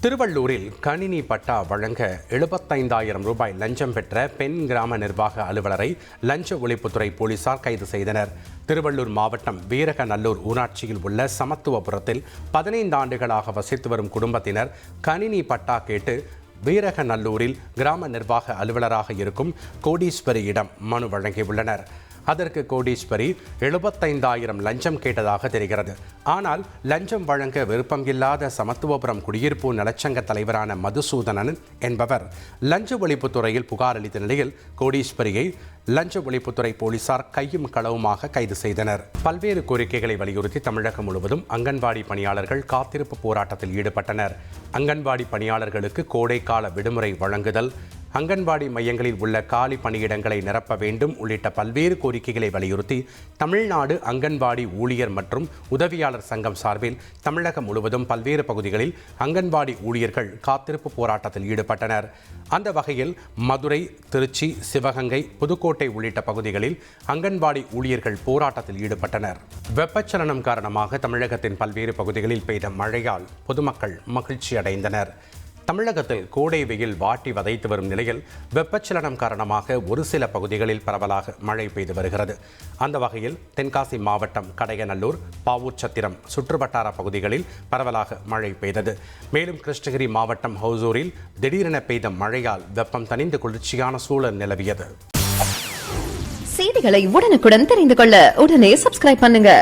திருவள்ளூரில் கணினி பட்டா வழங்க 75,000 ரூபாய் லஞ்சம் பெற்ற பெண் கிராம நிர்வாக அலுவலரை லஞ்ச ஒழிப்புத்துறை போலீசார் கைது செய்தனர். திருவள்ளூர் மாவட்டம் வீரகநல்லூர் ஊராட்சியில் உள்ள சமத்துவபுரத்தில் 15 ஆண்டுகளாக வசித்து வரும் குடும்பத்தினர் கணினி பட்டா கேட்டு வீரகநல்லூரில் கிராம நிர்வாக அலுவலராக இருக்கும் கோடீஸ்வரியிடம் மனு வழங்கியுள்ளனர். அதற்கு கோடீஸ்வரி 75,000 லஞ்சம் கேட்டதாக தெரிகிறது. ஆனால் லஞ்சம் வழங்க விருப்பம் இல்லாத சமத்துவபுரம் குடியிருப்பு நலச்சங்க தலைவரான மதுசூதனன் என்பவர் லஞ்ச ஒழிப்புத்துறையில் புகார் அளித்த நிலையில் கோடீஸ்வரியை லஞ்ச ஒழிப்புத்துறை போலீசார் கையும் களவுமாக கைது செய்தனர். பல்வேறு கோரிக்கைகளை வலியுறுத்தி தமிழகம் முழுவதும் அங்கன்வாடி பணியாளர்கள் காத்திருப்பு போராட்டத்தில் ஈடுபட்டனர். அங்கன்வாடி பணியாளர்களுக்கு கோடைக்கால விடுமுறை வழங்குதல், அங்கன்வாடி மையங்களில் உள்ள காலி பணியிடங்களை நிரப்ப வேண்டும் உள்ளிட்ட பல்வேறு கோரிக்கைகளை வலியுறுத்தி தமிழ்நாடு அங்கன்வாடி ஊழியர் மற்றும் உதவியாளர் சங்கம் சார்பில் தமிழகம் முழுவதும் பல்வேறு பகுதிகளில் அங்கன்வாடி ஊழியர்கள் காத்திருப்பு போராட்டத்தில் ஈடுபட்டனர். அந்த வகையில் மதுரை, திருச்சி, சிவகங்கை, புதுக்கோட்டை உள்ளிட்ட பகுதிகளில் அங்கன்வாடி ஊழியர்கள் போராட்டத்தில் ஈடுபட்டனர். வெப்பச்சலனம் காரணமாக தமிழகத்தின் பல்வேறு பகுதிகளில் பெய்த மழையால் பொதுமக்கள் மகிழ்ச்சி அடைந்தனர். தமிழகத்தில் கோடை வெயில் வாட்டி வதைத்து வரும் நிலையில் வெப்பச்சலனம் காரணமாக ஒரு சில பகுதிகளில் பரவலாக மழை பெய்து வருகிறது. அந்த வகையில் தென்காசி மாவட்டம் கடையநல்லூர், பாவூர்சத்திரம் சுற்றுவட்டார பகுதிகளில் பரவலாக மழை பெய்தது. மேலும் கிருஷ்ணகிரி மாவட்டம் ஹோசூரில் திடீரென பெய்த மழையால் வெப்பம் தணிந்து குளிர்ச்சியான சூழல் நிலவியது. செய்திகளை உடனுக்குடன் தெரிந்து கொள்ள உடனே சப்ஸ்கிரைப் பண்ணுங்க.